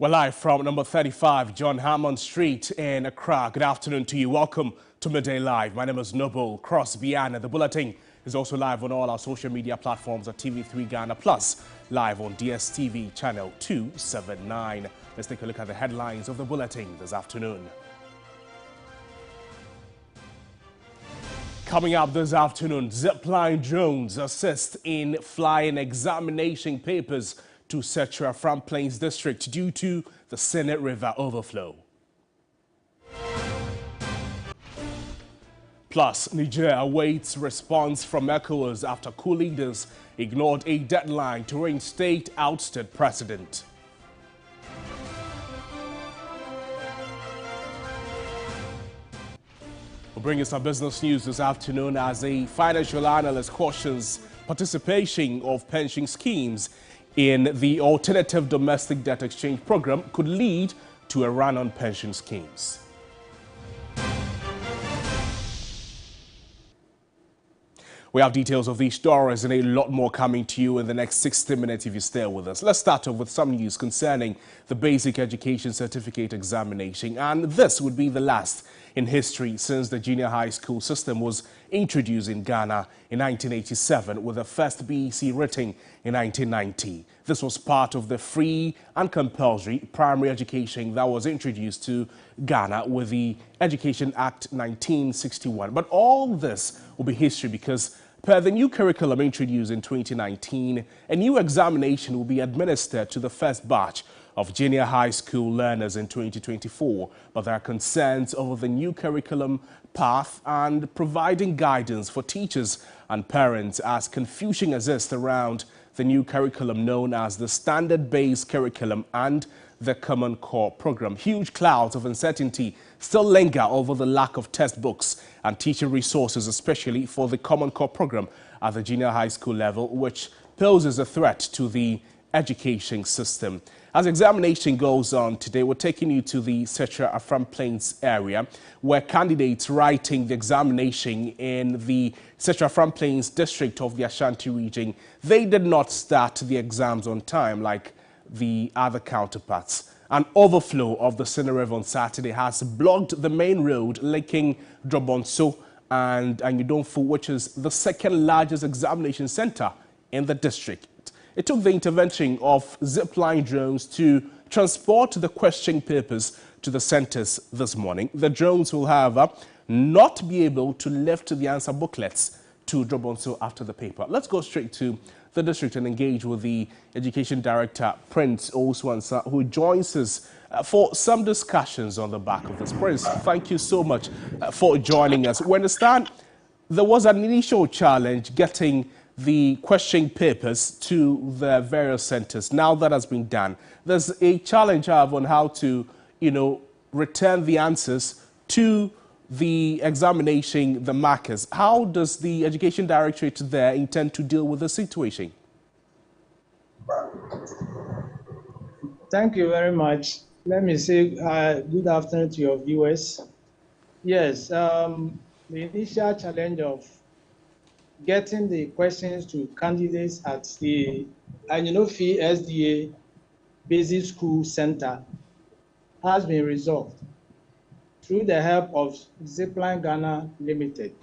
We're live from number 35 John Hammond Street in Accra. Good afternoon to you. Welcome to Midday Live. My name is Noble Crosby and the bulletin is also live on all our social media platforms at TV3 Ghana Plus, live on DSTV channel 279. Let's take a look at the headlines of the bulletin this afternoon. Coming up this afternoon, zipline drones assist in flying examination papers to Setra from Plains District due to the Senate River overflow. Plus, Niger awaits response from ECOWAS after coup leaders ignored a deadline to reinstate ousted president. We'll bring you some business news this afternoon as a financial analyst cautions participation of pension schemes in the alternative domestic debt exchange program could lead to a run on pension schemes. We have details of these stories and a lot more coming to you in the next 60 minutes if you stay with us. Let's start off with some news concerning the Basic Education Certificate examination, and this would be the last in history since the junior high school system was introduced in Ghana in 1987, with the first BEC written in 1990. This was part of the free and compulsory primary education that was introduced to Ghana with the Education Act 1961. But all this will be history because per the new curriculum introduced in 2019, a new examination will be administered to the first batch of junior high school learners in 2024, but there are concerns over the new curriculum path and providing guidance for teachers and parents as confusion exists around the new curriculum known as the Standard-Based Curriculum and the Common Core Program. Huge clouds of uncertainty still linger over the lack of textbooks and teaching resources, especially for the Common Core Program at the junior high school level, which poses a threat to the education system. As examination goes on today, we're taking you to the Setra Afram Plains area, where candidates writing the examination in the Setra Afram Plains district of the Ashanti region, they did not start the exams on time like the other counterparts. An overflow of the Senate River on Saturday has blocked the main road linking Drobonso and Anyudonfu, which is the second largest examination center in the district. It took the intervention of zipline drones to transport the question papers to the centers this morning. The drones will, however, not be able to lift the answer booklets to Drobonso after the paper. Let's go straight to the district and engage with the Education Director, Prince Oswansa, who joins us for some discussions on the back of this. Prince, thank you so much for joining us. We understand there was an initial challenge getting the question papers to the various centers. Now that has been done, there's a challenge on how to, return the answers to the examination, the markers. How does the Education Directorate there intend to deal with the situation? Thank you very much. Let me say good afternoon to your viewers. Yes, the initial challenge of getting the questions to candidates at the Anyinofi SDA Basic School Center has been resolved through the help of Zipline Ghana Limited.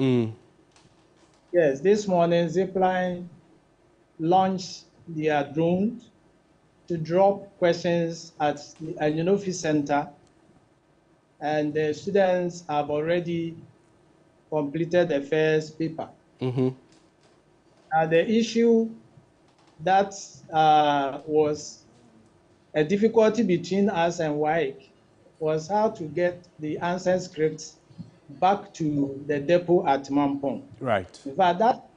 Yes, this morning Zipline launched their drones to drop questions at the Anyinofi Center, and the students have already completed the first paper. The issue that was a difficulty between us and WAEC was how to get the answer scripts back to the depot at Mampong. Right. In fact, that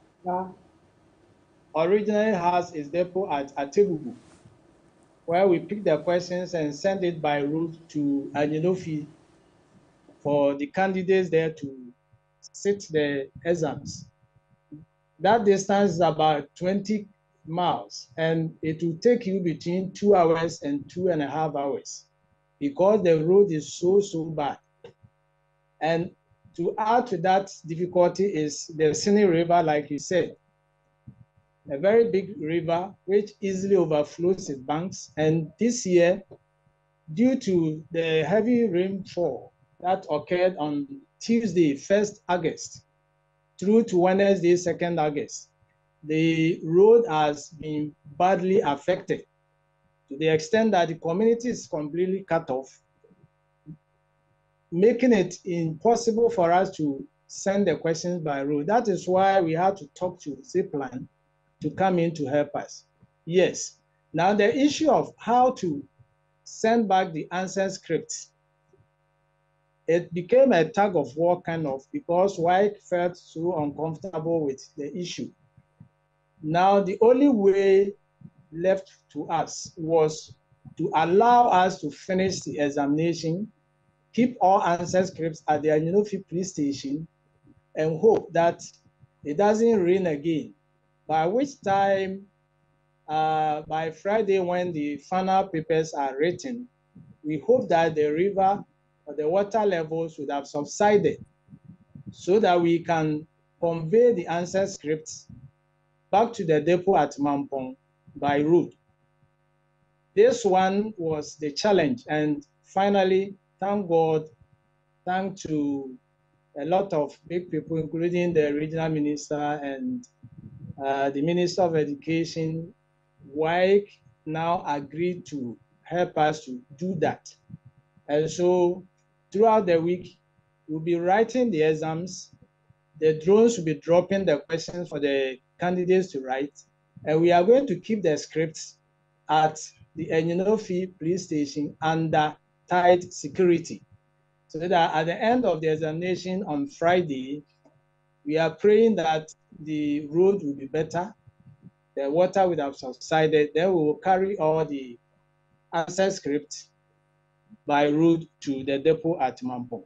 originally has its depot at Atebubu, where we pick the questions and send it by route to Anyinofi for the candidates there to sit the exams. That distance is about 20 miles, and it will take you between 2 hours and 2.5 hours because the road is so bad. And to add to that difficulty is the Senate River, like you said, a very big river which easily overflows its banks. And this year, due to the heavy rainfall that occurred on Tuesday, 1st August, through to Wednesday, 2nd August, the road has been badly affected to the extent that the community is completely cut off, making it impossible for us to send the questions by road. That is why we had to talk to Zipline to come in to help us. Yes. Now the issue of how to send back the answer scripts, it became a tug of war kind of, because WIC felt so uncomfortable with the issue. Now the only way left to us was to allow us to finish the examination, keep all answer scripts at the Anyinofi police station, and hope that it doesn't rain again, by which time, by Friday, when the final papers are written, we hope that the river or the water levels would have subsided so that we can convey the answer scripts back to the depot at Mampong by road. This one was the challenge, and finally, thank God, thanks to a lot of big people, including the regional minister and the Minister of Education, WIC now agreed to help us to do that. And so throughout the week, we'll be writing the exams, the drones will be dropping the questions for the candidates to write, and we are going to keep the scripts at the Anyinofi police station under tight security, so that at the end of the examination on Friday, we are praying that the road will be better, the water will have subsided, then we will carry all the answer scripts by road to the depot at Mampong.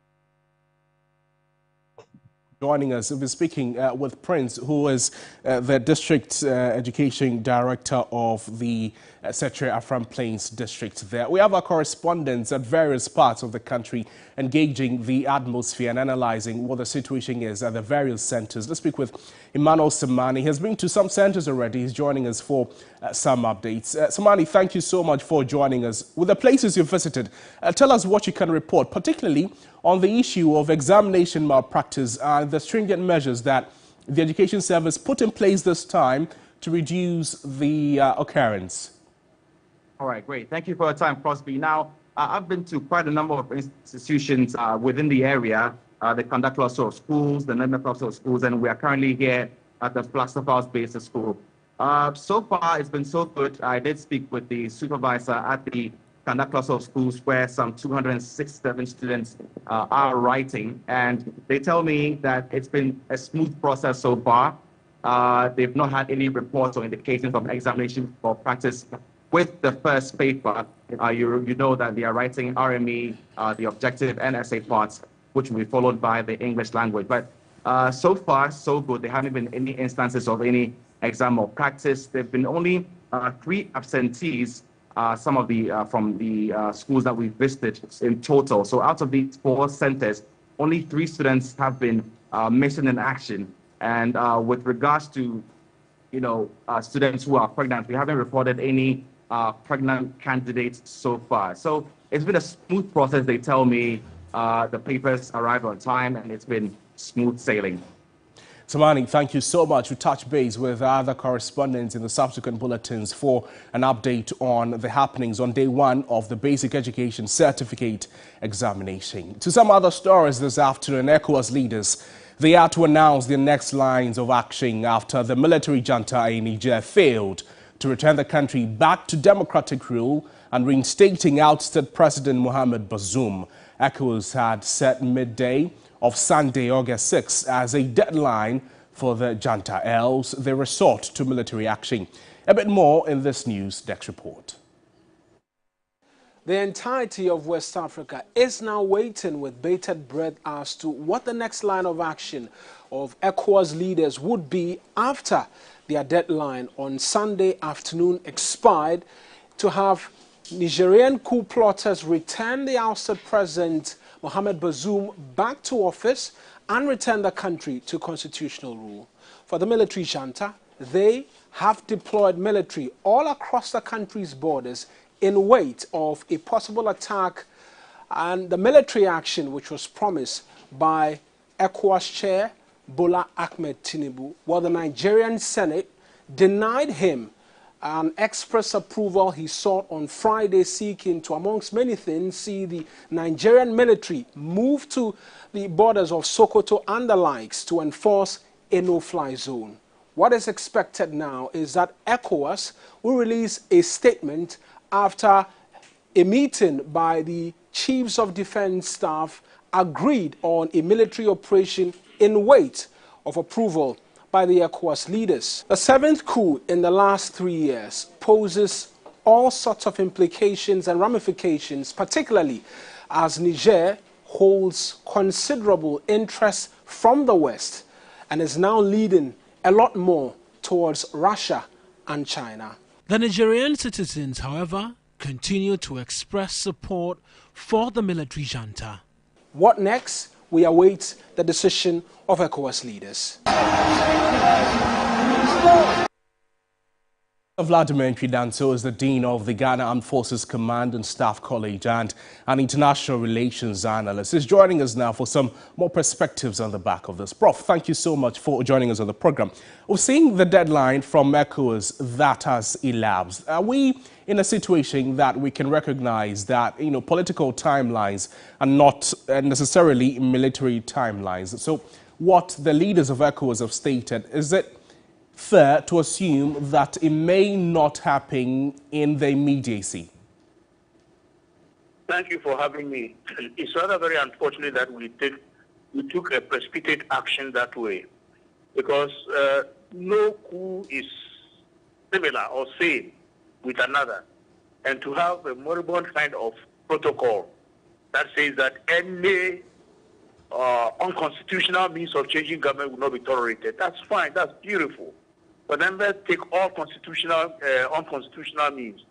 Joining us, we'll be speaking with Prince, who is the District Education Director of the Setre Afram Plains District there. We have our correspondents at various parts of the country engaging the atmosphere and analyzing what the situation is at the various centers. Let's speak with Emmanuel Samani. He has been to some centers already. He's joining us for some updates. Samani, thank you so much for joining us. With the places you've visited, tell us what you can report, particularly on the issue of examination malpractice and the stringent measures that the Education Service put in place this time to reduce the occurrence. All right, great. Thank you for your time, Crosby. Now, I've been to quite a number of institutions within the area, the Kanda cluster of schools, the Neme cluster of schools, and we are currently here at the Flagstaff House Basic School. So far, it's been so good. I did speak with the supervisor at the Kanda cluster of schools, where some 267 students are writing, and they tell me that it's been a smooth process so far. They've not had any reports or indications of examination or practice with the first paper. You know that they are writing RME, the objective and essay parts, which will be followed by the English language. But so far, so good. There haven't been any instances of any exam or practice. There have been only 3 absentees, some of the from the schools that we visited in total. So out of these 4 centers, only 3 students have been missing in action. And with regards to, students who are pregnant, we haven't reported any pregnant candidates so far. So it's been a smooth process. They tell me the papers arrive on time, and it's been smooth sailing. Samani, thank you so much. We touch base with other correspondents in the subsequent bulletins for an update on the happenings on day 1 of the Basic Education Certificate examination. To some other stories this afternoon, ECOWAS leaders, they are to announce their next lines of action after the military junta in Niger failed to return the country back to democratic rule and reinstating ousted President Mohamed Bazoum. ECOWAS had set midday of Sunday, August 6, as a deadline for the junta, else they resort to military action. A bit more in this news desk report. The entirety of West Africa is now waiting with bated breath as to what the next line of action of ECOWAS leaders would be after their deadline on Sunday afternoon expired to have Nigerian coup plotters return the ousted President Mohamed Bazoum back to office and return the country to constitutional rule. For the military junta, they have deployed military all across the country's borders in wait of a possible attack and the military action which was promised by ECOWAS chair Bola Ahmed Tinubu. Well, the Nigerian Senate denied him an express approval he sought on Friday, seeking to, amongst many things, see the Nigerian military move to the borders of Sokoto and the likes to enforce a no-fly zone. What is expected now is that ECOWAS will release a statement after a meeting by the chiefs of defense staff agreed on a military operation in wait of approval by the ECOWAS leaders. The seventh coup in the last 3 years poses all sorts of implications and ramifications, particularly as Niger holds considerable interest from the West and is now leading a lot more towards Russia and China. The Nigerian citizens, however, continue to express support for the military junta. What next? We await the decision of ECOWAS leaders. Vladimir Chidanso is the Dean of the Ghana Armed Forces Command and Staff College and an international relations analyst. He's joining us now for some more perspectives on the back of this. Prof, thank you so much for joining us on the program. We're seeing the deadline from ECOWAS that has elapsed. Are we in a situation that we can recognize that, political timelines are not necessarily military timelines? So what the leaders of ECOWAS have stated, is it fair to assume that it may not happen in the immediacy? Thank you for having me. It's rather very unfortunate that we took a precipitate action that way, because no coup is similar or same with another. And to have a moribund kind of protocol that says that any unconstitutional means of changing government will not be tolerated, that's fine, that's beautiful. But then let's take all unconstitutional means.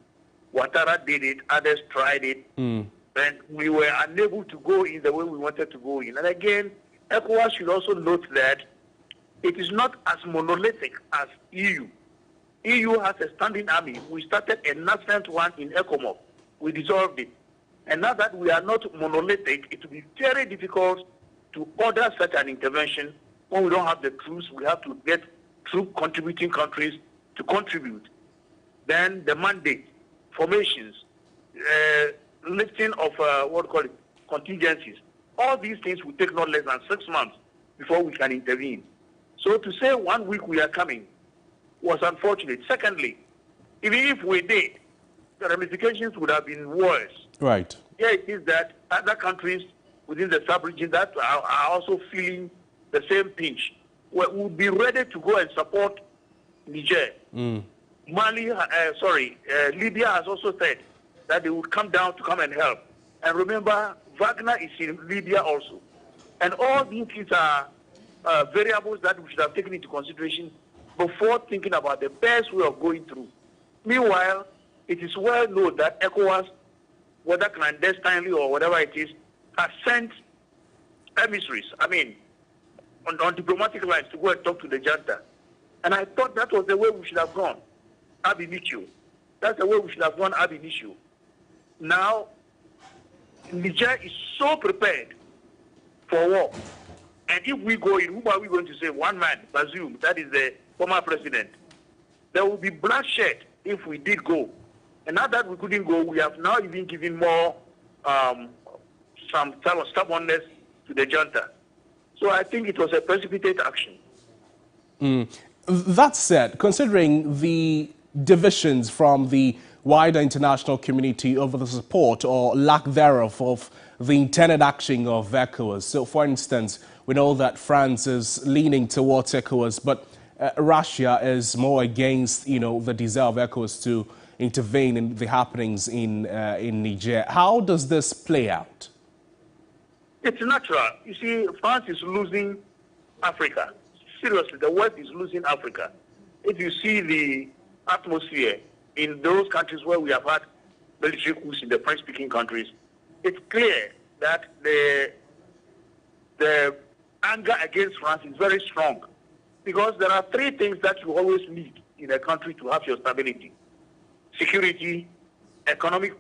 Ouattara did it, others tried it, and we were unable to go in the way we wanted to go in. And again, ECOWAS should also note that it is not as monolithic as EU. EU has a standing army. We started a nascent one in ECOMOG. We dissolved it. And now that we are not monolithic, it will be very difficult to order such an intervention when we don't have the troops. We have to get troop contributing countries to contribute. Then the mandate, formations, lifting of contingencies. All these things will take not less than 6 months before we can intervene. So to say 1 week we are coming was unfortunate. Secondly, even if we did, the ramifications would have been worse. Right. Here it is that other countries within the sub-region that are also feeling the same pinch will be ready to go and support Niger. Libya has also said that they would come down to come and help. And remember, Wagner is in Libya also. And all these things are variables that we should have taken into consideration before thinking about the best way of going through. Meanwhile, it is well known that ECOWAS, whether clandestinely or whatever it is, has sent emissaries, on diplomatic lines to go and talk to the junta. And I thought that was the way we should have gone, ab initio. That's the way we should have gone, ab initio. Now, Niger is so prepared for war. And if we go in, who are we going to say? One man, Bazoum, that is the former president. There will be bloodshed if we did go. And now that we couldn't go, we have now even given more some type of stubbornness to the junta. So I think it was a precipitate action. That said, considering the divisions from the wider international community over the support or lack thereof of the intended action of ECOWAS. So, for instance, we know that France is leaning towards ECOWAS, but Russia is more against, the desire of ECOWAS to intervene in the happenings in Niger. How does this play out? It's natural. You see, France is losing Africa. Seriously, the West is losing Africa. If you see the atmosphere in those countries where we have had military coups in the French-speaking countries, it's clear that the anger against France is very strong, because there are three things that you always need in a country to have your stability: security, economic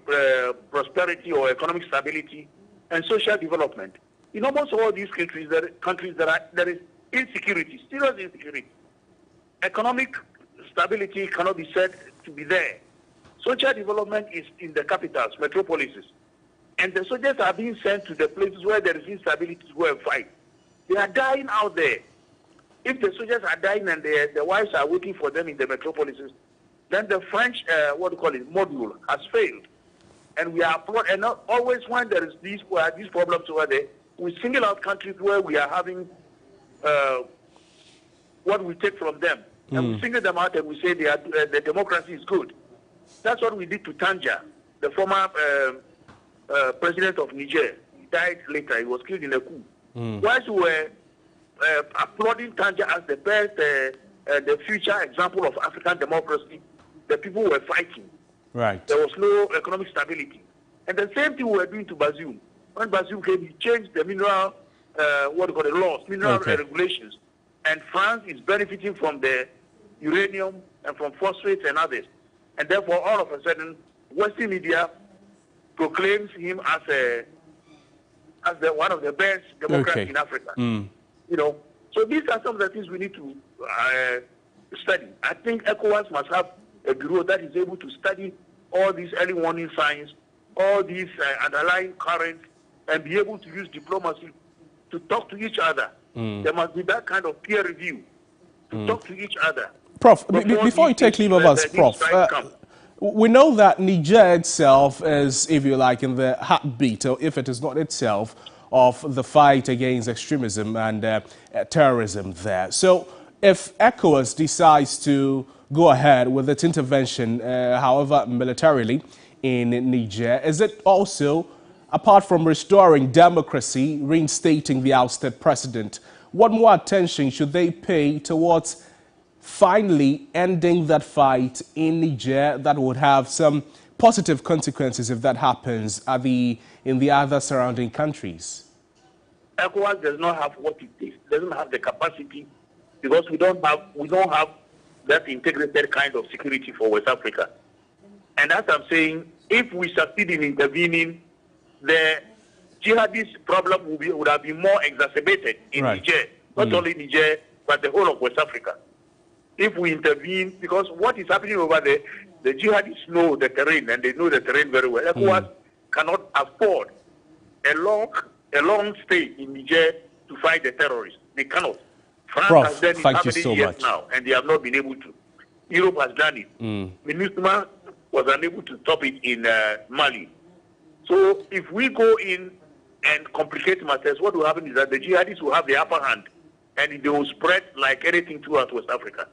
prosperity or economic stability and social development. In almost all these countries, there is insecurity, serious insecurity. Economic stability cannot be said to be there. Social development is in the capitals, metropolises. And the soldiers are being sent to the places where there is instability to go and fight. They are dying out there. If the soldiers are dying and their wives are waiting for them in the metropolises, then the French, module has failed. And we are, and not always when there is these problems over there, we single out countries where we are having what we take from them. And we single them out and we say the democracy is good. That's what we did to Tanja, the former president of Niger. He died later. He was killed in a coup. Whilst we were applauding Tanja as the best, the future example of African democracy, the people were fighting. Right. There was no economic stability. And the same thing we were doing to Bazoum. When Bazoum came, he changed the mineral, laws, mineral regulations. And France is benefiting from the uranium and from phosphates and others. And therefore, all of a sudden, Western media proclaims him as one of the best democrats in Africa. You know, so these are some of the things we need to study. I think ECOWAS must have a bureau that is able to study all these early warning signs, all these underlying currents, and be able to use diplomacy to talk to each other. There must be that kind of peer review to talk to each other. Prof, before you take leave of us, Prof, we know that Niger itself is, if you like, in the heartbeat, or if it is not itself, of the fight against extremism and terrorism there. So if ECOWAS decides to go ahead with its intervention, however militarily, in Niger, is it also, apart from restoring democracy, reinstating the ousted president, what more attention should they pay towards finally ending that fight in Niger that would have some positive consequences if that happens in the other surrounding countries? ECOWAS does not have what it takes, doesn't have the capacity, because we don't have that integrated kind of security for West Africa. And as I'm saying, if we succeed in intervening, the jihadist problem would have been more exacerbated in Niger, not only Niger, but the whole of West Africa. If we intervene, because what is happening over there, the jihadists know the terrain, and they know the terrain very well. ECOWAS cannot afford a long stay in Niger to fight the terrorists. They cannot. France has done it how many years now, and they have not been able to. Europe has done it. MINUSMA was unable to stop it in Mali. So if we go in and complicate matters, what will happen is that the jihadists will have the upper hand, and they will spread like anything throughout West Africa.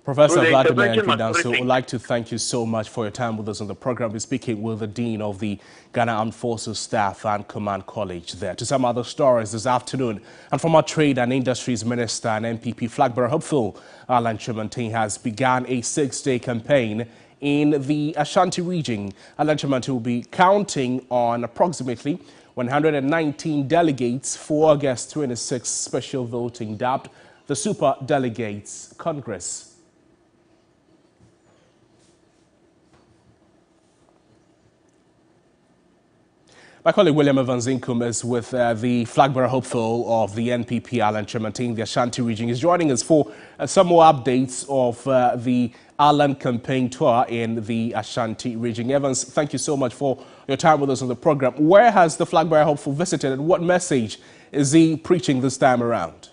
Professor Vladimir Nkidanso, would like to thank you so much for your time with us on the program. We're speaking with the Dean of the Ghana Armed Forces Staff and Command College there. To some other stories this afternoon, and from our Trade and Industries Minister and NPP flag bearer hopeful, Alan Kyerematen has begun a 6-day campaign in the Ashanti region. Alan Kyerematen will be counting on approximately 119 delegates for August 26 special voting dubbed the Super Delegates Congress. My colleague William Evanzinkum is with the flag bearer hopeful of the NPP, Alan Kyerematen, the Ashanti region. He's joining us for some more updates of the Alan campaign tour in the Ashanti region. Evans, thank you so much for your time with us on the program. Where has the flag bearer hopeful visited, and what message is he preaching this time around?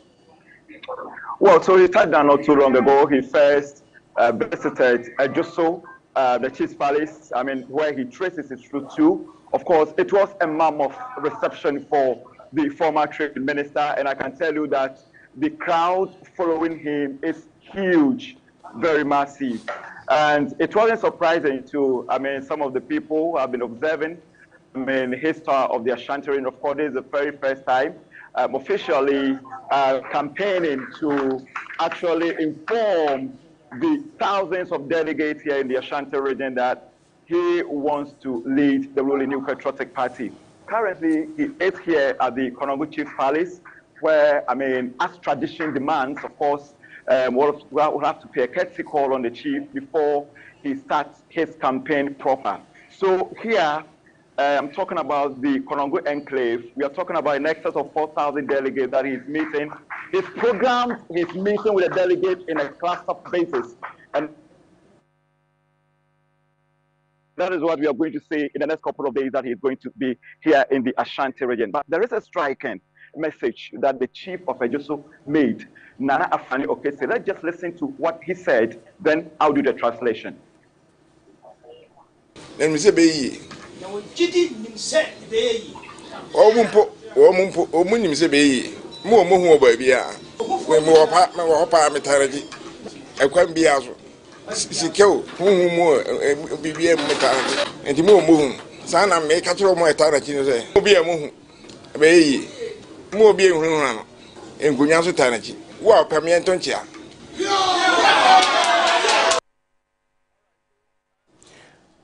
Well, so he sat down not too long ago. He first visited Ejoso, the Chief's Palace, where he traces his route to. Of course, it was a mammoth reception for the former trade minister, and I can tell you that the crowd following him is huge, very massive. And it wasn't surprising to, some of the people who have been observing, the history of the Ashanti region. Of course, this is the very first time officially campaigning to actually inform the thousands of delegates here in the Ashanti region that he wants to lead the ruling New Patriotic Party. Currently, he is here at the Konongo Chief Palace, where, as tradition demands, of course, we'll have to pay a courtesy call on the chief before he starts his campaign proper. So here, I'm talking about the Konongo Enclave. We are talking about in excess of 4,000 delegates that he's meeting. His programs, he's meeting with the delegates in a cluster basis. And that is what we are going to see in the next couple of days, that he's going to be here in the Ashanti region. But there is a striking message that the chief of Ejoso made, Nana Afani Okese. Let's just listen to what he said, then I'll do the translation. Let me say, be Sikyo, who be a mechanic, and the moon, son, I make a throw my target. Be a moon, be more being run in Gunyasu Tanachi. Wow, Pamiantoncha.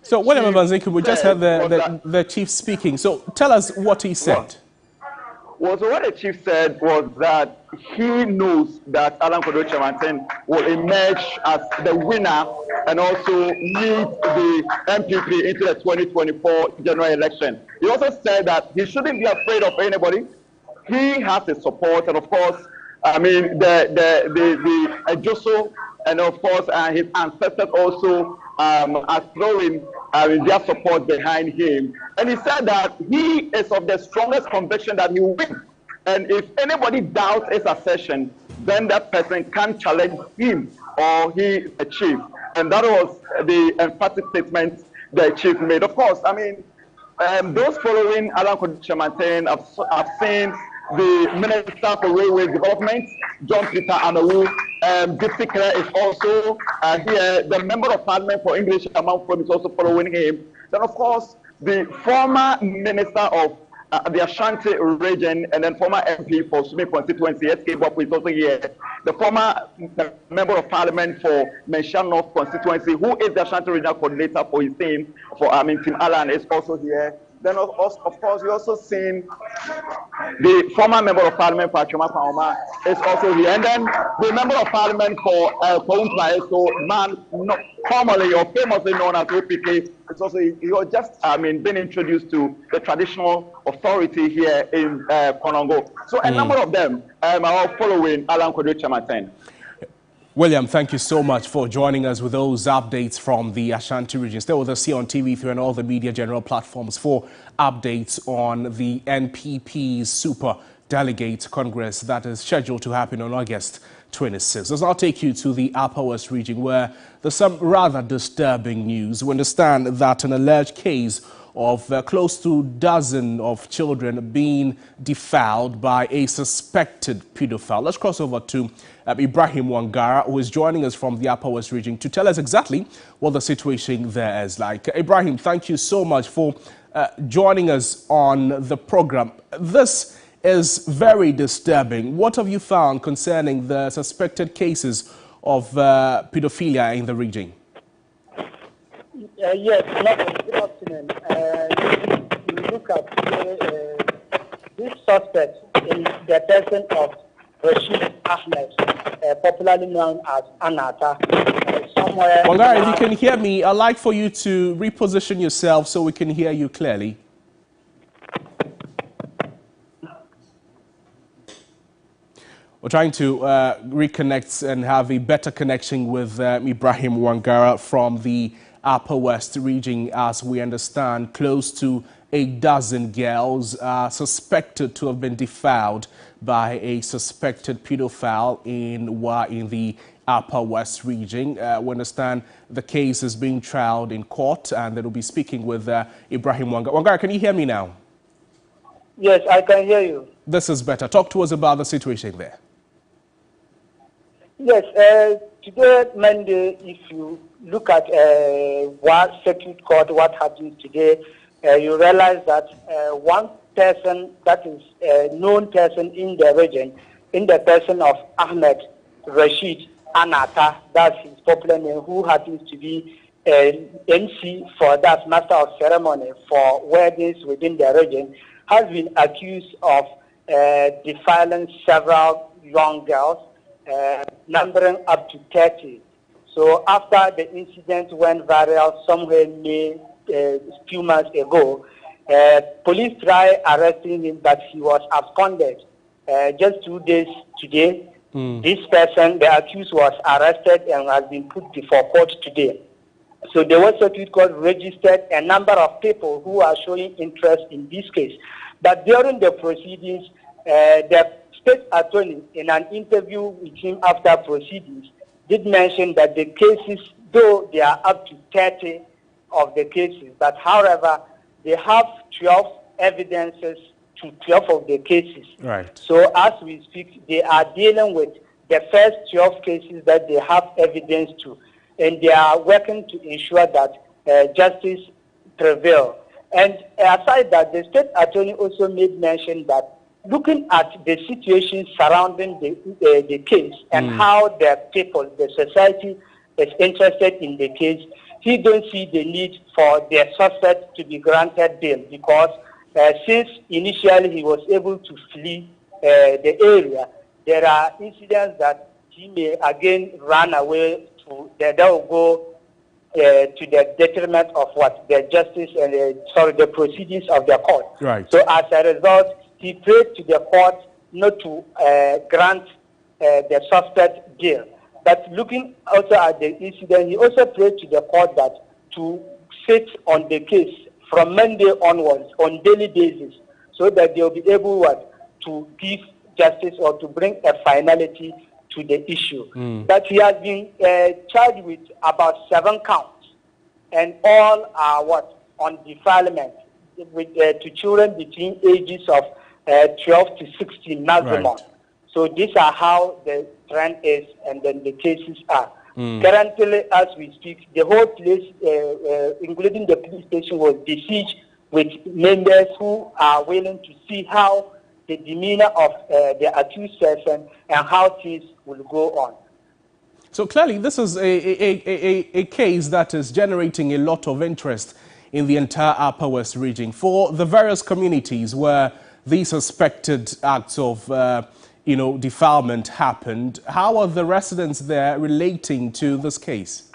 So, William Evanziku, we just heard the chief speaking. So, tell us what he said. Well, so what the chief said was that he knows that Alan Kodo Kyerematen will emerge as the winner and also lead the MPP into the 2024 general election. He also said that he shouldn't be afraid of anybody. He has his support, and of course, I mean the Ejoso, and of course his ancestors also are throwing their support behind him. And he said that he is of the strongest conviction that he will win. And if anybody doubts his assertion, then that person can challenge him, or he is a chief. And that was the emphatic statement the chief made. Of course, I mean, those following Alan Kodo Kyerematen have seen the Minister for Railway Development, John Peter Anawu. Dipsy Clare is also here. The Member of Parliament for English Amount is also following him. Then, of course, the former Minister of the Ashanti region and then former MP for Sumi constituency, SK Bob, is also here. The former Member of Parliament for Mensha North constituency, who is the Ashanti regional coordinator for his team, Team Alan, is also here. Then, of course, we also seen the former Member of Parliament for Achoma Paoma is also here. And then the Member of Parliament for Koumpa, so man, formerly or famously known as OPK, it's also, he was just, been introduced to the traditional authority here in Konongo. So a number of them are all following Alan Kodo Kyerematen. William, thank you so much for joining us with those updates from the Ashanti region. Stay with us here on TV3 and all the media general platforms for updates on the NPP's Super Delegate Congress that is scheduled to happen on August 26. Let's now take you to the Upper West region, where there's some rather disturbing news. We understand that an alleged case of close to a dozen of children being defiled by a suspected pedophile. Let's cross over to Ibrahim Wangara, who is joining us from the Upper West region to tell us exactly what the situation there is like. Ibrahim, thank you so much for joining us on the program. This is very disturbing. What have you found concerning the suspected cases of pedophilia in the region? Yes, good afternoon. You look at this suspect in the person of Rashid Ahmed, popularly known as Anata. Somewhere. Wangara, if you can hear me, I'd like for you to reposition yourself so we can hear you clearly. We're trying to reconnect and have a better connection with Ibrahim Wangara from the Upper West region. As we understand, close to a dozen girls are suspected to have been defiled by a suspected pedophile in the Upper West region. We understand the case is being trialed in court, and they will be speaking with Ibrahim Wangara. Wangara, can you hear me now? Yes, I can hear you. This is better. Talk to us about the situation there. Yes, today, Monday, if you look at what circuit court, what happened today, you realize that one person that is a known person in the region, in the person of Ahmed Rashid Anata, that's his popular name, who happens to be MC for that master of ceremony for weddings within the region, has been accused of defiling several young girls, numbering up to 30. So after the incident went viral somewhere May few months ago. Police tried arresting him, but he was absconded. Just 2 days today, this person, the accused, was arrested and has been put before court today. So the West Circuit Court registered a number of people who are showing interest in this case. But during the proceedings, the state attorney, in an interview with him after proceedings, did mention that the cases, though they are up to 30 of the cases, but however, they have 12 evidences to 12 of the cases. Right. So as we speak, they are dealing with the first 12 cases that they have evidence to, and they are working to ensure that justice prevails. And aside that, the state attorney also made mention that looking at the situation surrounding the case and how the people, the society is interested in the case, he don't see the need for the suspect to be granted bail because since initially he was able to flee the area, there are incidents that he may again run away to, that will go to the detriment of what the justice and the proceedings of the court. Right. So as a result, he prayed to the court not to grant the suspect bail. But looking also at the incident, he also prayed to the court that to sit on the case from Monday onwards on daily basis, so that they will be able to give justice or to bring a finality to the issue. But he has been charged with about 7 counts, and all are on defilement with to children between ages of 12 to 16 maximum. Right. So these are how the trend is, and then the cases are. Currently, as we speak, the whole place, including the police station, was besieged with members who are willing to see how the demeanor of the accused person and how things will go on. So clearly, this is a case that is generating a lot of interest in the entire Upper West region for the various communities where these suspected acts of defilement happened. How are the residents there relating to this case?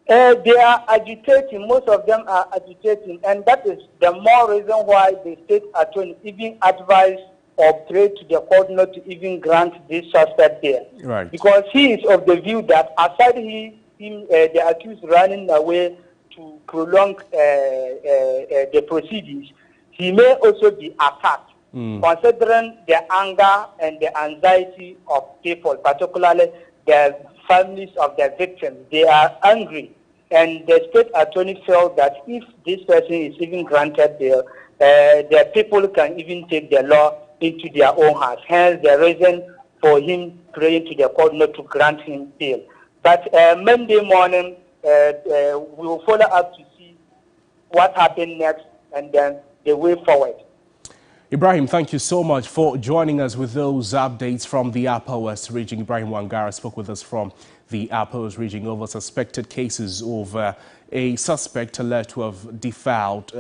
They are agitating. Most of them are agitating, and that is the more reason why the state attorney even advised or prayed to the court not to even grant this suspect bail. Right. Because he is of the view that aside the accused running away to prolong the proceedings, he may also be attacked. Considering the anger and the anxiety of people, particularly the families of the victims, they are angry. And the state attorney felt that if this person is even granted bail, the people can even take the law into their own hands. Hence, the reason for him praying to the court not to grant him bail. But Monday morning, we will follow up to see what happened next and then the way forward. Ibrahim, thank you so much for joining us with those updates from the Upper West region. Ibrahim Wangara spoke with us from the Upper West region over suspected cases of a suspect alleged to have defiled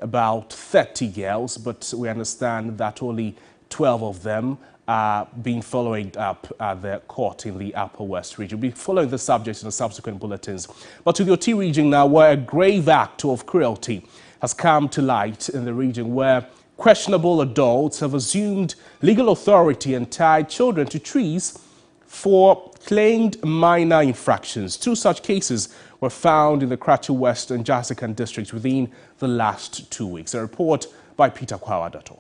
about 30 girls, but we understand that only 12 of them are being followed up at the court in the Upper West region. We'll be following the subject in the subsequent bulletins. But to the Oti region now, where a grave act of cruelty has come to light in the region where questionable adults have assumed legal authority and tied children to trees for claimed minor infractions. 2 such cases were found in the Krachi West and Jasikan districts within the last 2 weeks. A report by Peter Kwawadato.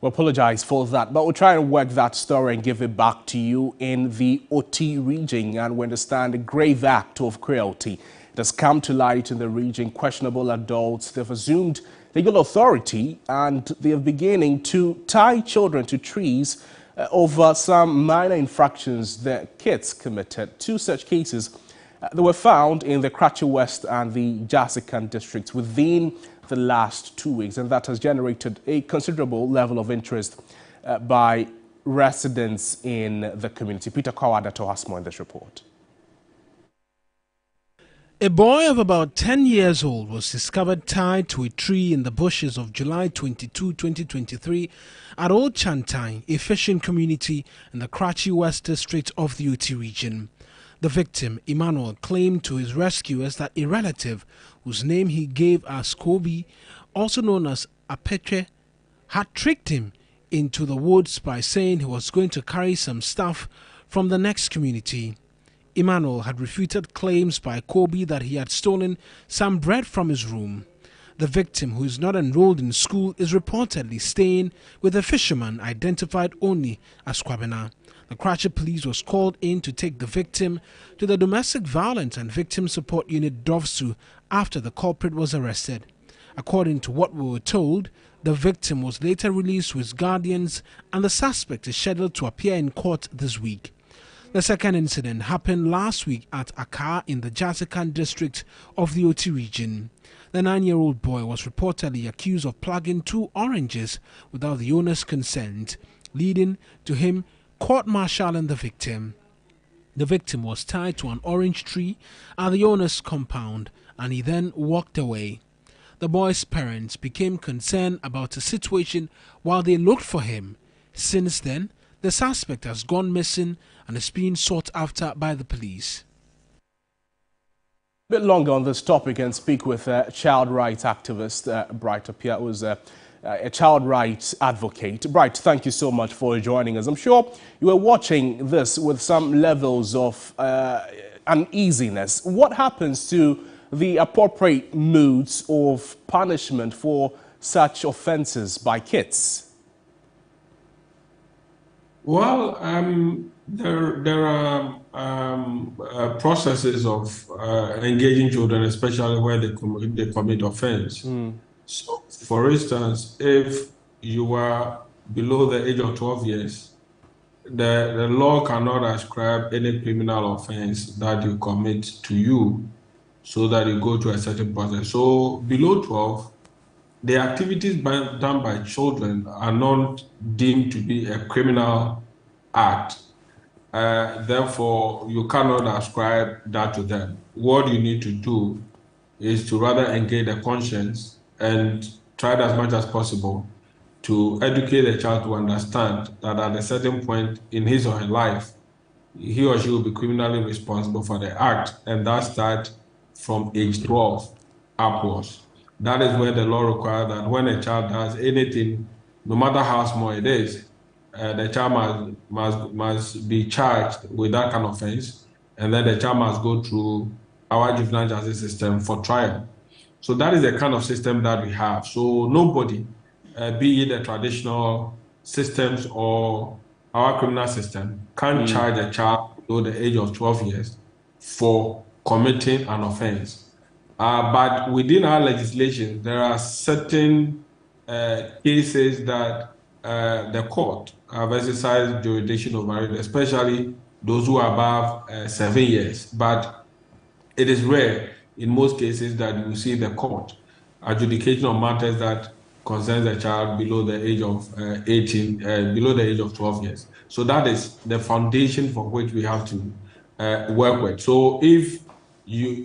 We apologize for that, but we'll try and work that story and give it back to you in the Oti region. And we understand a grave act of cruelty. It has come to light in the region. Questionable adults, they've assumed legal authority and they are beginning to tie children to trees over some minor infractions that kids committed. 2 such cases They were found in the Kratchi West and the Jasikan districts within the last 2 weeks, and that has generated a considerable level of interest by residents in the community. Peter Kawadato has more in this report. A boy of about 10 years old was discovered tied to a tree in the bushes of July 22, 2023 at Old Chantai, a fishing community in the Kratchi West district of the Oti region. The victim, Emmanuel, claimed to his rescuers that a relative, whose name he gave as Kobe, also known as Apeche, had tricked him into the woods by saying he was going to carry some stuff from the next community. Emmanuel had refuted claims by Kobe that he had stolen some bread from his room. The victim, who is not enrolled in school, is reportedly staying with a fisherman identified only as Kwabena. The Kratchi police was called in to take the victim to the Domestic Violence and Victim Support Unit DOVSU after the culprit was arrested. According to what we were told, the victim was later released to his guardians and the suspect is scheduled to appear in court this week. The second incident happened last week at Akar in the Jasikan district of the Oti region. The 9-year-old boy was reportedly accused of plugging 2 oranges without the owner's consent, leading to him court-martialing the victim. The victim was tied to an orange tree at the owner's compound and he then walked away. The boy's parents became concerned about the situation while they looked for him. Since then, the suspect has gone missing and is being sought after by the police. A bit longer on this topic and speak with child rights activist Bright Appiah, who is a child rights advocate. Bright, thank you so much for joining us. I'm sure you were watching this with some levels of uneasiness. What happens to the appropriate moods of punishment for such offences by kids? Well, there are processes of engaging children, especially where they commit offense. So, for instance, if you are below the age of 12 years, the law cannot ascribe any criminal offense that you commit to you so that you go to a certain process. So, below 12, the activities done by children are not deemed to be a criminal act. Therefore, you cannot ascribe that to them. What you need to do is to rather engage the conscience and try as much as possible to educate the child to understand that at a certain point in his or her life, he or she will be criminally responsible for the act, and that starts from age 12 upwards. That is where the law requires that when a child does anything, no matter how small it is, the child must be charged with that kind of offense, and then the child must go through our juvenile justice system for trial. So that is the kind of system that we have. So nobody, be it the traditional systems or our criminal system, can charge a child below the age of 12 years for committing an offense. But within our legislation, there are certain cases that the court have exercised jurisdiction over it, especially those who are above 7 years. But it is rare in most cases that you see the court adjudication on matters that concerns a child below the age of below the age of 12 years. So that is the foundation for which we have to work with. So if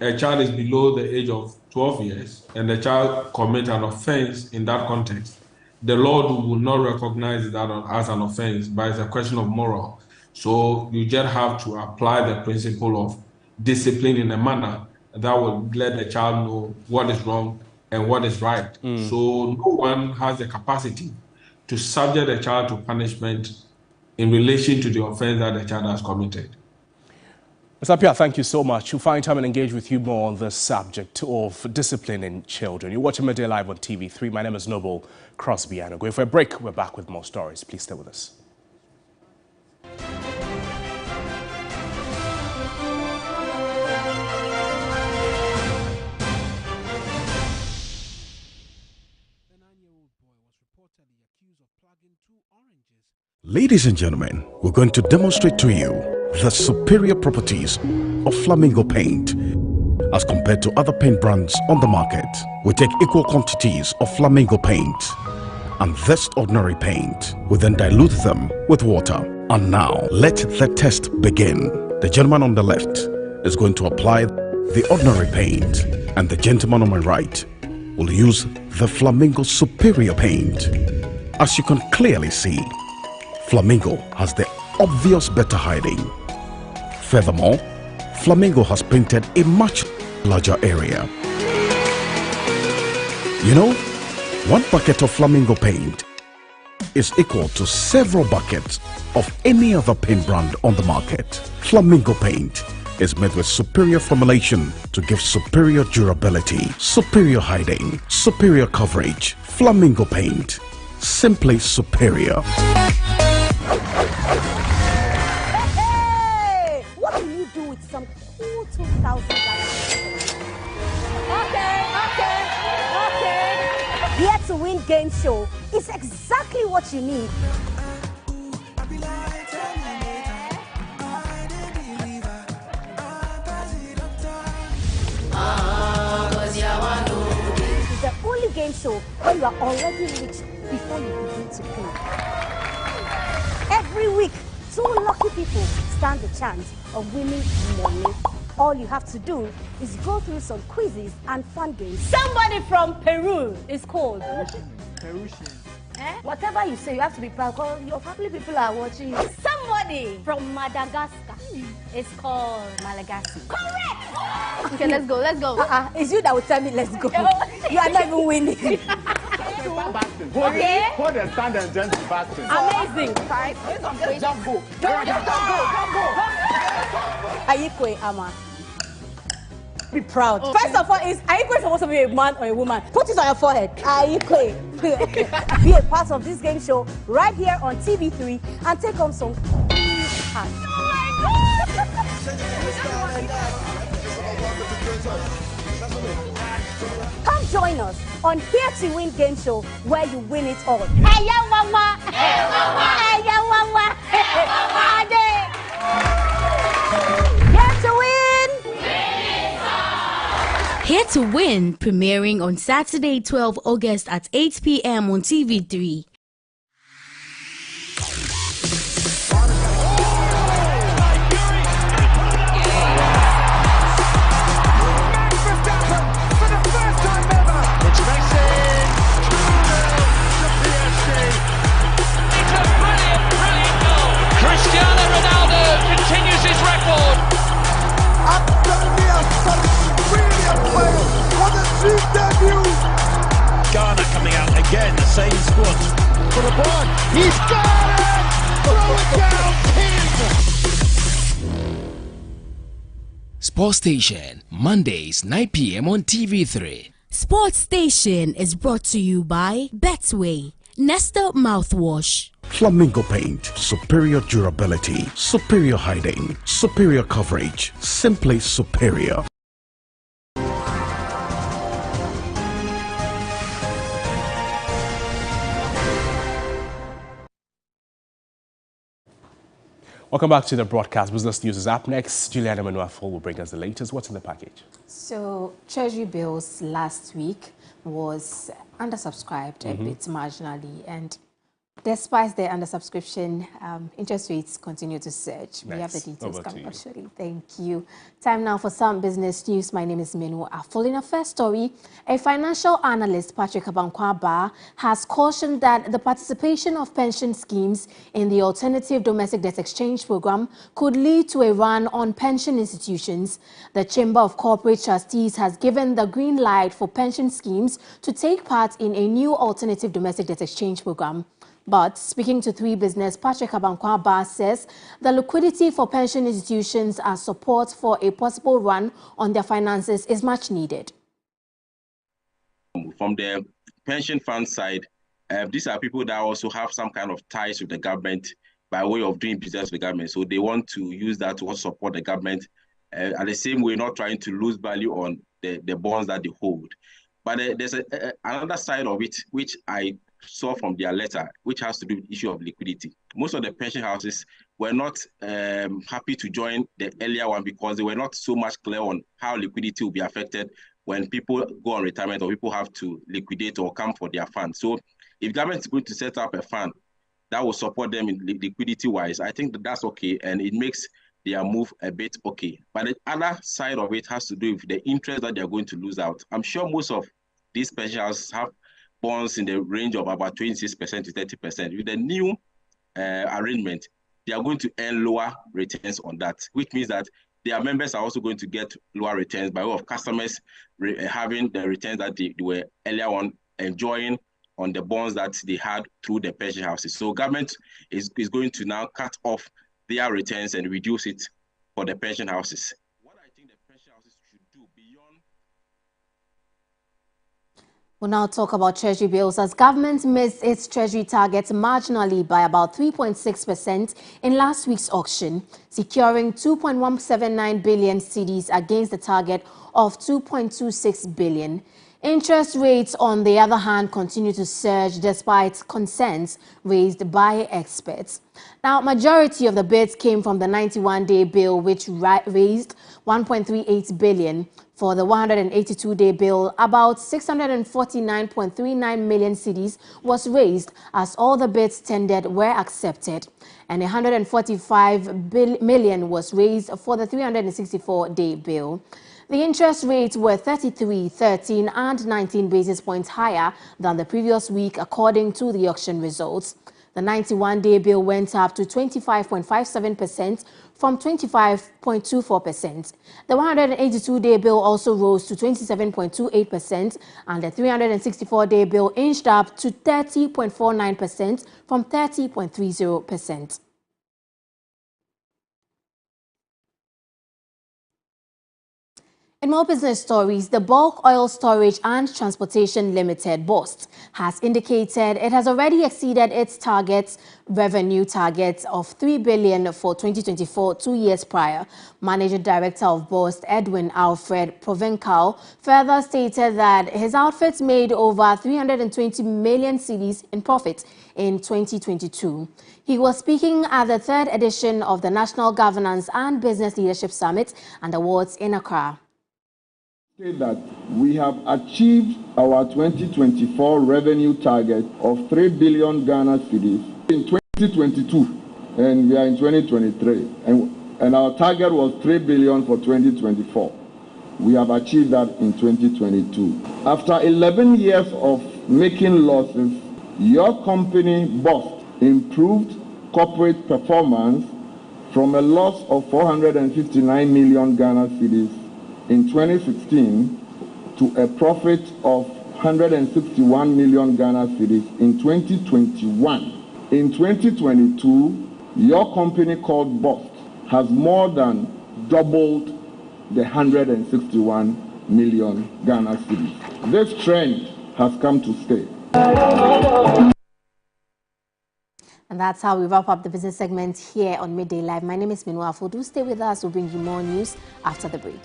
a child is below the age of 12 years and the child commits an offense in that context, the law will not recognize that as an offense, but it's a question of moral. So you just have to apply the principle of discipline in a manner that will let the child know what is wrong and what is right. So no one has the capacity to subject a child to punishment in relation to the offense that the child has committed. Mr. Appiah, thank you so much. We'll find time and engage with you more on the subject of disciplining children. You're watching Midday Live on TV3. My name is Noble Crosby. And going for a break. We're back with more stories. Please stay with us. boy was reportedly accused of plugging 2 oranges. Ladies and gentlemen, we're going to demonstrate to you the superior properties of Flamingo paint. As compared to other paint brands on the market, we take equal quantities of Flamingo paint and this ordinary paint. We then dilute them with water. And now, let the test begin. The gentleman on the left is going to apply the ordinary paint, and the gentleman on my right will use the Flamingo Superior paint. As you can clearly see, Flamingo has the obvious better hiding. Furthermore, Flamingo has painted a much larger area. You know, 1 bucket of Flamingo paint is equal to several buckets of any other paint brand on the market. Flamingo paint is made with superior formulation to give superior durability, superior hiding, superior coverage. Flamingo paint, simply superior. Hey! What do you do with some cool $2,000? Okay. Here to Win game show is exactly what you need. It's the only game show where you are already rich before you begin to play. Every week, 2 lucky people stand the chance of winning money. All you have to do is go through some quizzes and fun games. Somebody from Peru is called Perusian. Whatever you say, you have to be proud because your family people are watching you. Somebody from Madagascar is called Malagasy. Correct! Okay, let's go. It's you that will tell me let's go. You are not even winning. Okay. Hold and stand and jump to basket. Amazing. Jump, go. Ayikwe Ama. Be proud. Okay. First of all, is Ayikwe supposed to be a man or a woman? Put it on your forehead. Ayikwe. Be a part of this game show right here on TV3 and take on some cash. Come join us on Here to Win game show where you win it all. Hey, yo, mama. Hey, mama. Hey, yo, mama. Hey, mama. Here to Win. Here to Win, premiering on Saturday, 12 August at 8 p.m. on TV3. Cristiano Ronaldo continues his record. Ghana coming out again, the same squad. For the ball, he's got it! Throw it down, King! Sports Station, Mondays, 9 p.m. on TV3. Sports Station is brought to you by Betway, Nesta Mouthwash. Flamingo paint, superior durability, superior hiding, superior coverage, simply superior. Welcome back to the broadcast. Business News is up next. Juliana Manuafo will bring us the latest. What's in the package? So, Treasury bills last week was undersubscribed a bit marginally, and despite the undersubscription, interest rates continue to surge. Nice. We have the details Over coming to up you. shortly. Thank you. Time now for some business news. My name is Menu Afol. In our first story, a financial analyst, Patrick Abankwaba, has cautioned that the participation of pension schemes in the Alternative Domestic Debt Exchange Program could lead to a run on pension institutions. The Chamber of Corporate Trustees has given the green light for pension schemes to take part in a new Alternative Domestic Debt Exchange Program. But speaking to 3 Business, Patrick Abankwaba says the liquidity for pension institutions as support for a possible run on their finances is much needed. From the pension fund side, these are people that also have some kind of ties with the government by way of doing business with the government. So they want to use that to support the government. At the same way, not trying to lose value on the bonds that they hold. But there's another side of it, which I saw from their letter, which has to do with the issue of liquidity. Most of the pension houses were not happy to join the earlier one because they were not so much clear on how liquidity will be affected when people go on retirement or people have to liquidate or come for their funds. So if government is going to set up a fund that will support them in liquidity-wise, I think that's okay, and it makes their move a bit okay. But the other side of it has to do with the interest that they're going to lose out. I'm sure most of these pension houses have bonds in the range of about 26% to 30%. With the new arrangement, they are going to earn lower returns on that, which means that their members are also going to get lower returns by way of customers having the returns that they were earlier on enjoying on the bonds that they had through the pension houses. So government is going to now cut off their returns and reduce it for the pension houses. What I think the pension houses should do beyond... We'll now talk about Treasury bills as government missed its Treasury targets marginally by about 3.6% in last week's auction, securing 2.179 billion cedis against the target of 2.26 billion. Interest rates, on the other hand, continue to surge despite concerns raised by experts. Now, majority of the bids came from the 91-day bill, which raised 1.38 billion. For the 182-day bill, about 649.39 million cedis was raised as all the bids tendered were accepted, and 145 million was raised for the 364-day bill. The interest rates were 33, 13 and 19 basis points higher than the previous week, according to the auction results. The 91-day bill went up to 25.57% from 25.24%. The 182-day bill also rose to 27.28%, and the 364-day bill inched up to 30.49% from 30.30%. In more business stories, the Bulk Oil Storage and Transportation Limited, BOST, has indicated it has already exceeded its revenue targets of 3 billion for 2024, 2 years prior. Managing Director of BOST, Edwin Alfred Provencal, further stated that his outfits made over 320 million cedis in profit in 2022. He was speaking at the 3rd edition of the National Governance and Business Leadership Summit and Awards in Accra. That we have achieved our 2024 revenue target of 3 billion Ghana cedis in 2022, and we are in 2023, and our target was 3 billion for 2024. We have achieved that in 2022. After 11 years of making losses, your company, BOST, improved corporate performance from a loss of 459 million Ghana cedis in 2016 to a profit of 161 million Ghana cedis in 2021. In 2022, your company called BOST has more than doubled the 161 million Ghana cedis. This trend has come to stay. And that's how we wrap up the business segment here on Midday Live. My name is Minwa Afo. Do stay with us. We'll bring you more news after the break.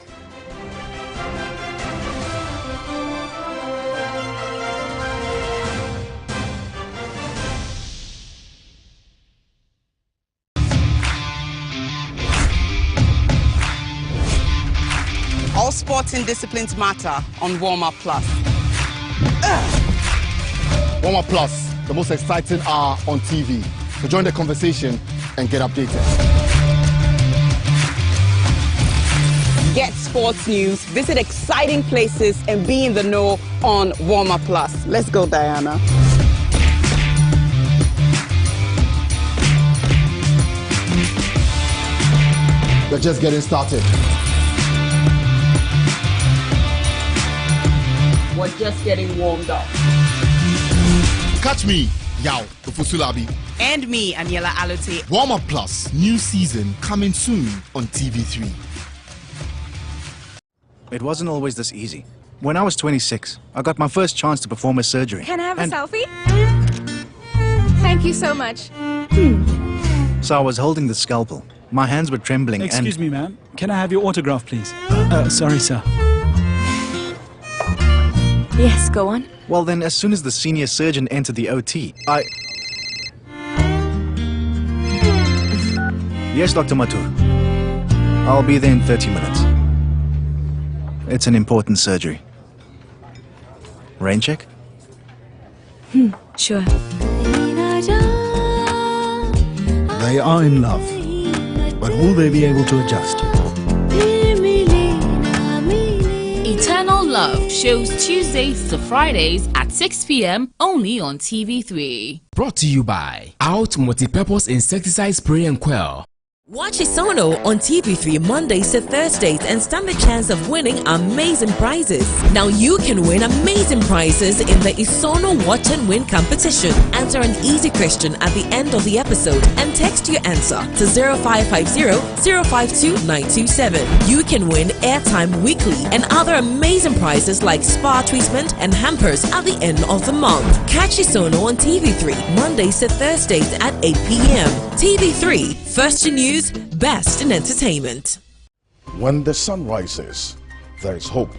All sporting disciplines matter on Warm-Up Plus. Warm-Up Plus, the most exciting hour on TV. So join the conversation and get updated. Get sports news, visit exciting places, and be in the know on Warm-Up Plus. Let's go, Diana. We're just getting started. We're just getting warmed up. Catch me, Yao Ufusulabi. And me, Aniela Alote. Warm-Up Plus, new season coming soon on TV3. It wasn't always this easy. When I was 26, I got my first chance to perform a surgery. Can I have a selfie? Thank you so much. So I was holding the scalpel. My hands were trembling. Excuse me, ma'am. Can I have your autograph, please? Sorry, sir. Yes, go on. Well then, as soon as the senior surgeon entered the OT, Yes, Dr. Matur. I'll be there in 30 minutes. It's an important surgery. Rain check? Sure. They are in love, but will they be able to adjust? Eternal Love shows Tuesdays to Fridays at 6 p.m. only on TV3. Brought to you by Out Multi-Purpose Insecticide Spray and Quell. Watch Isono on TV3 Mondays to Thursdays and stand the chance of winning amazing prizes. Now you can win amazing prizes in the Isono Watch and Win competition. Answer an easy question at the end of the episode and text your answer to 0550-052-927. You can win airtime weekly and other amazing prizes like spa treatment and hampers at the end of the month. Catch Isono on TV3 Mondays to Thursdays at 8 p.m. TV3, first in news, best in entertainment. When the sun rises, there is hope.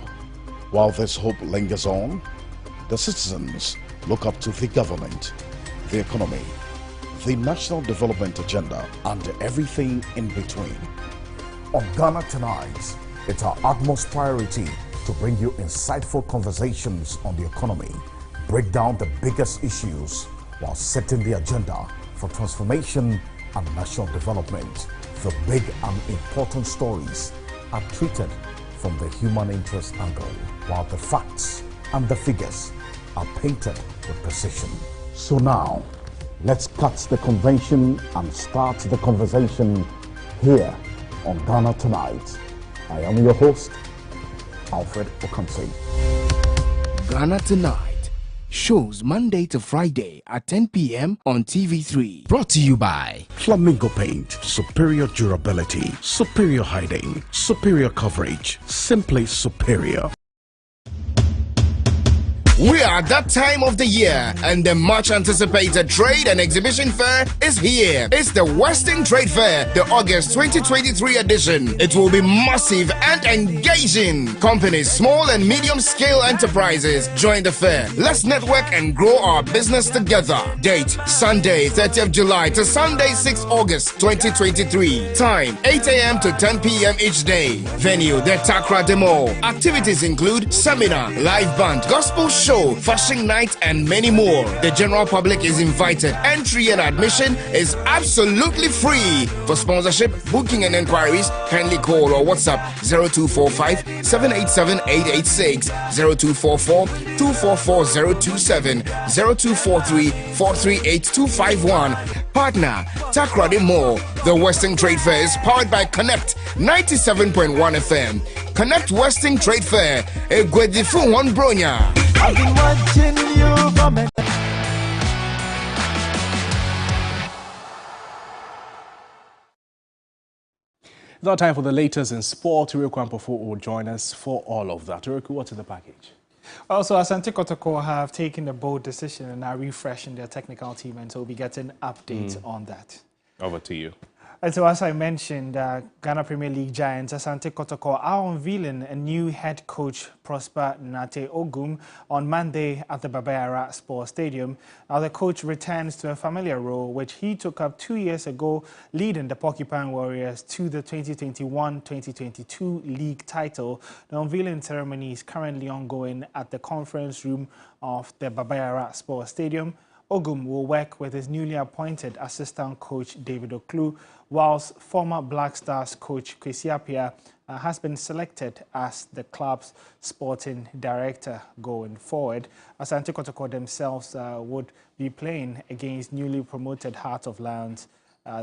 While this hope lingers on, the citizens look up to the government, the economy, the national development agenda, and everything in between. On Ghana Tonight, it's our utmost priority to bring you insightful conversations on the economy, break down the biggest issues while setting the agenda for transformation and national development. The big and important stories are treated from the human interest angle, while the facts and the figures are painted with precision. So now, let's cut the convention and start the conversation here on Ghana Tonight. I am your host, Alfred Okamsi. Ghana Tonight shows Monday to Friday at 10 p.m. on TV3. Brought to you by Flamingo Paint. Superior durability, superior hiding, superior coverage, simply superior. We are at that time of the year, and the much anticipated trade and exhibition fair is here. It's the Western Trade Fair, the August 2023 edition. It will be massive and engaging. Companies, small and medium scale enterprises, join the fair. Let's network and grow our business together. Date, Sunday 30th July to Sunday 6th August 2023. Time, 8 a.m. to 10 p.m. each day. Venue, the Takra Demo. Activities include seminar, live band, gospel show, fashion night, and many more. The general public is invited. Entry and admission is absolutely free. For sponsorship, booking, and inquiries, kindly call or WhatsApp 0245-787-886, 0244-244027, 0243-438-251. Partner, Takrady Mall. The Western Trade Fair is powered by Connect 97.1 FM. Connect Western Trade Fair. Egwedifu One Bronya. I've been watching you from it. Now time for the latest in sport. Riku Ampofo will join us for all of that. Riku, what's in the package? Also, Asante Kotoko have taken the bold decision and are refreshing their technical team, and so we'll be getting updates on that. Over to you. And so, as I mentioned, Ghana Premier League giants Asante Kotoko are unveiling a new head coach, Prosper Nate Ogum, on Monday at the Baba Yara Sports Stadium. Now, the coach returns to a familiar role, which he took up 2 years ago, leading the Porcupine Warriors to the 2021-2022 league title. The unveiling ceremony is currently ongoing at the conference room of the Baba Yara Sports Stadium. Ogum will work with his newly appointed assistant coach David Oklu, whilst former Black Stars coach Kwesi Appiah has been selected as the club's sporting director going forward. Asante Kotoko themselves would be playing against newly promoted Heart of Lions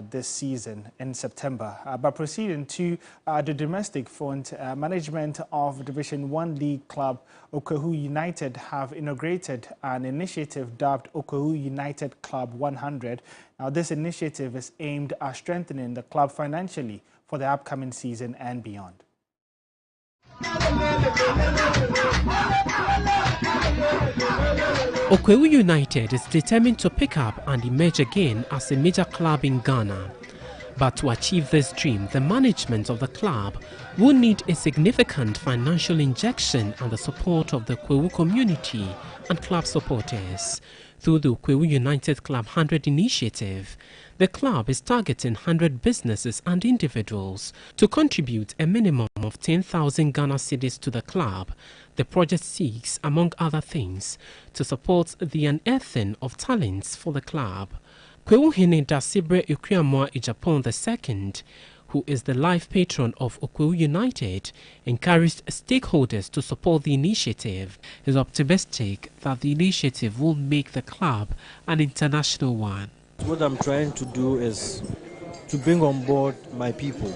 this season in September. But proceeding to the domestic front, management of Division 1 League club Okohu United have inaugurated an initiative dubbed Okohu United Club 100. Now, this initiative is aimed at strengthening the club financially for the upcoming season and beyond. Okohu United is determined to pick up and emerge again as a major club in Ghana. But to achieve this dream, the management of the club will need a significant financial injection and the support of the Kwewu community and club supporters. Through the Kwewu United Club 100 initiative, the club is targeting 100 businesses and individuals to contribute a minimum of 10,000 Ghana cedis to the club. The project seeks, among other things, to support the unearthing of talents for the club. Kwewuhene Dasibre Ukriamwa Ijapon II, who is the life patron of Okwewu United, encouraged stakeholders to support the initiative. He is optimistic that the initiative will make the club an international one. What I'm trying to do is to bring on board my people,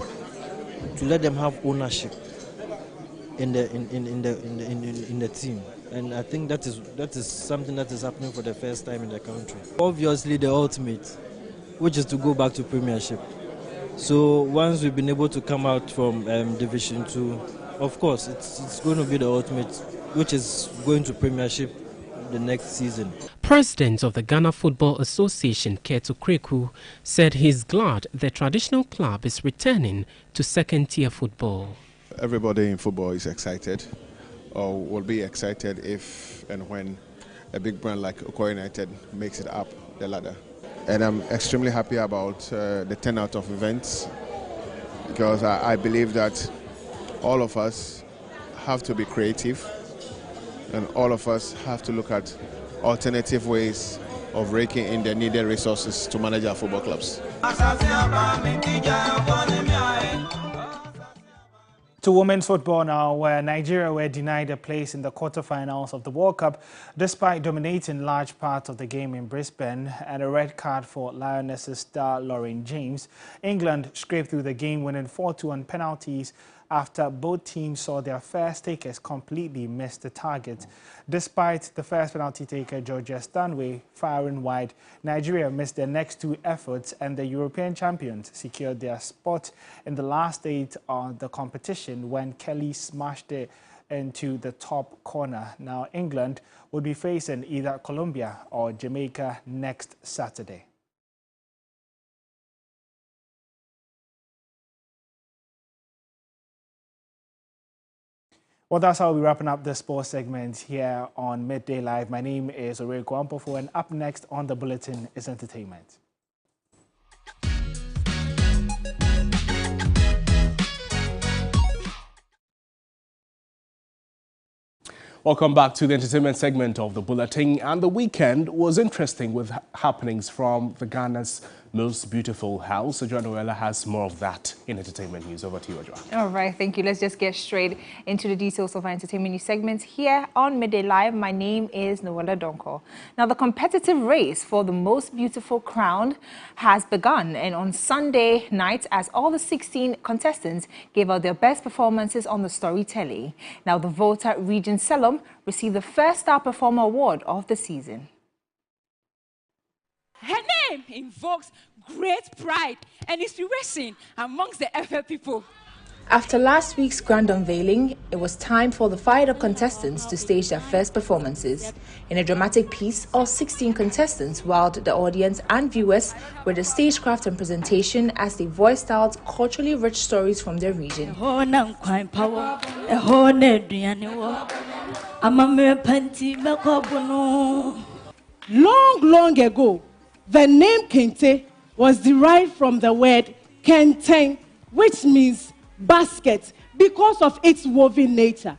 to let them have ownership in the team. And I think that is something that is happening for the first time in the country. Obviously, the ultimate, which is to go back to Premiership. So once we've been able to come out from Division 2, of course, it's going to be the ultimate, which is going to Premiership the next season. President of the Ghana Football Association, Ketu Kreku, said he's glad the traditional club is returning to second-tier football. Everybody in football is excited, or will be excited if and when a big brand like Okwewu United makes it up the ladder. And I'm extremely happy about the turnout of events, because I believe that all of us have to be creative, and all of us have to look at alternative ways of raking in the needed resources to manage our football clubs. To women's football now, where Nigeria were denied a place in the quarterfinals of the World Cup despite dominating large parts of the game in Brisbane and a red card for Lionesses star Lauren James. England scraped through the game, winning 4-2 on penalties after both teams saw their first takers completely miss the target. Despite the first penalty taker, Georgia Stanway, firing wide, Nigeria missed their next two efforts and the European champions secured their spot in the last eight of the competition when Kelly smashed it into the top corner. Now England will be facing either Colombia or Jamaica next Saturday. Well, that's how we're wrapping up the sports segment here on Midday Live. My name is Ore Kwampofo, and up next on the bulletin is entertainment. Welcome back to the entertainment segment of the bulletin. And the weekend was interesting with happenings from the Ghana's most beautiful house. Adwoa Noella has more of that in entertainment news. Over to you, Adwoa. All right, thank you. Let's just get straight into the details of our entertainment news segments here on Midday Live. My name is Noella Donko. Now, the competitive race for the most beautiful crown has begun, and on Sunday night, as all the 16 contestants gave out their best performances on the storytelling. Now, the Volta Region Selom received the first Star Performer Award of the season. Her name invokes great pride and inspiration amongst the FL people. After last week's grand unveiling, it was time for the fired-up contestants to stage their first performances. In a dramatic piece, all 16 contestants wowed the audience and viewers with the stagecraft and presentation as they voiced out culturally rich stories from their region. Long ago, the name Kente was derived from the word kenten, which means basket, because of its woven nature.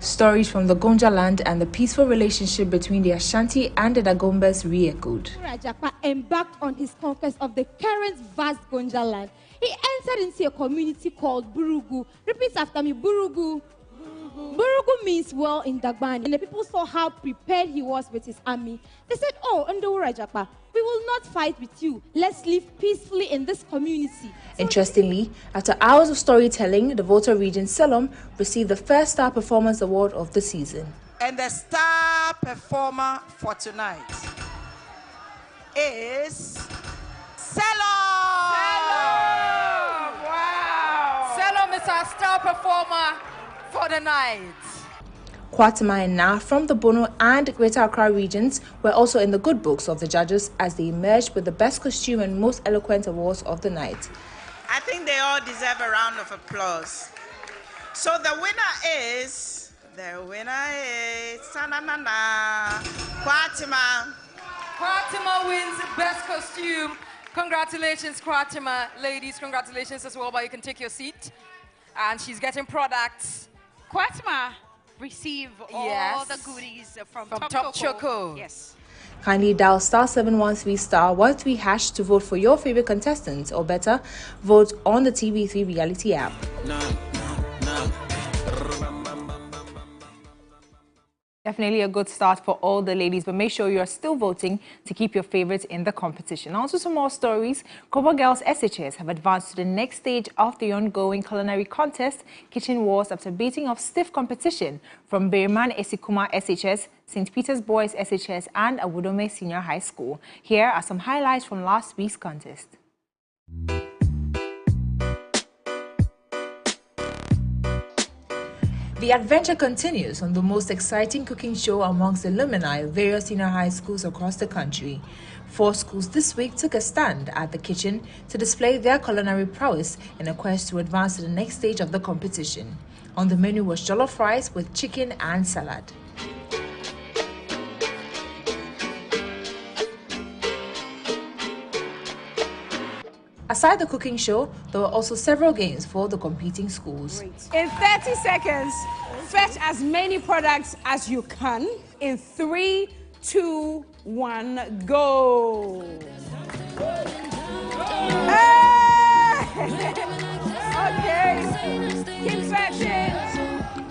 Stories from the Gonja land and the peaceful relationship between the Ashanti and the Dagombas re-echoed. Rajapa embarked on his conquest of the current vast Gonja land. He entered into a community called Burugu. Repeat after me, Burugu. Burugu means well in Dagbani, and the people saw how prepared he was with his army. They said, "Oh, Ndo Rajapa, we will not fight with you. Let's live peacefully in this community." Interestingly, after hours of storytelling, the Volta Region Selom received the first Star Performance Award of the season. And the star performer for tonight is Selom! Wow! Selom is our star performer for the night. Kwatima and Na from the Bono and Greater Accra regions were also in the good books of the judges as they emerged with the best costume and most eloquent awards of the night. I think they all deserve a round of applause. So the winner is ta-na-na-na, Kwatima. Kwatima wins best costume. Congratulations, Kwatima. Ladies, congratulations as well, but you can take your seat. And she's getting products. Kwatima receive all the goodies from Top Choco. Yes. Kindly dial *713*113# to vote for your favorite contestant, or better, vote on the TV3 reality app. Definitely a good start for all the ladies, but make sure you are still voting to keep your favorites in the competition. Also, some more stories. Kobo Girls SHS have advanced to the next stage of the ongoing culinary contest, Kitchen Wars, after beating off stiff competition from Beriman Esikuma SHS, St. Peter's Boys SHS, and Awudome Senior High School. Here are some highlights from last week's contest. The adventure continues on the most exciting cooking show amongst the alumni of various senior high schools across the country. 4 schools this week took a stand at the kitchen to display their culinary prowess in a quest to advance to the next stage of the competition. On the menu was jollof rice with chicken and salad. Aside the cooking show, there were also several games for the competing schools. In 30 seconds, fetch as many products as you can. In 3, 2, 1, go. Okay, keep fetching.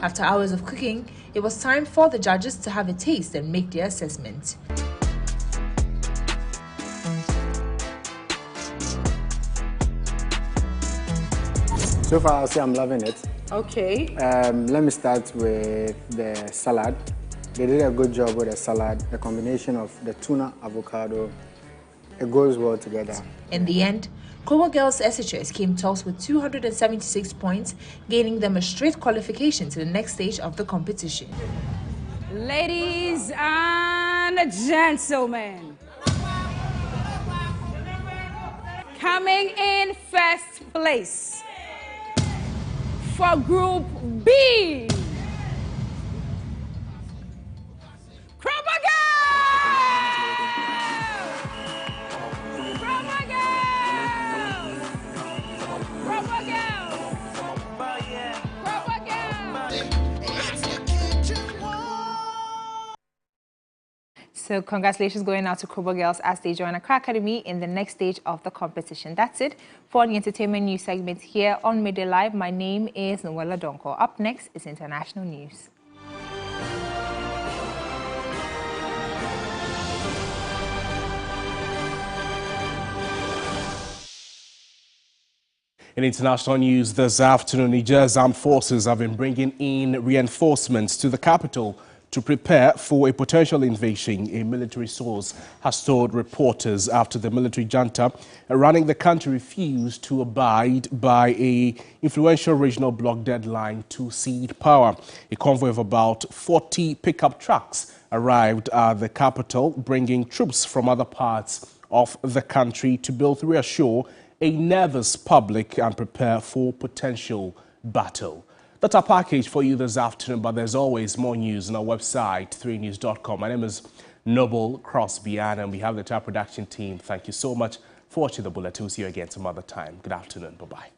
After hours of cooking, it was time for the judges to have a taste and make their assessment. So far, I'll say I'm loving it. Okay. Let me start with the salad. They did a good job with the salad. The combination of the tuna, avocado, it goes well together. In the end, Kobo Girls SHS came tops with 276 points, gaining them a straight qualification to the next stage of the competition. Ladies and gentlemen, coming in first place for Group B, Kobo So congratulations going out to Kobo Girls as they join Accra Academy in the next stage of the competition. That's it for the entertainment news segment here on Midday Live. My name is Noella Donko. Up next is international news. In international news this afternoon, Niger's armed forces have been bringing in reinforcements to the capital to prepare for a potential invasion, a military source has told reporters after the military junta running the country refused to abide by an influential regional bloc deadline to cede power. A convoy of about 40 pickup trucks arrived at the capital, bringing troops from other parts of the country to both reassure a nervous public and prepare for potential battle. That's our package for you this afternoon, but there's always more news on our website, 3news.com. My name is Noble Crosby, and we have the entire production team. Thank you so much for watching the bulletin. We'll see you again some other time. Good afternoon. Bye-bye.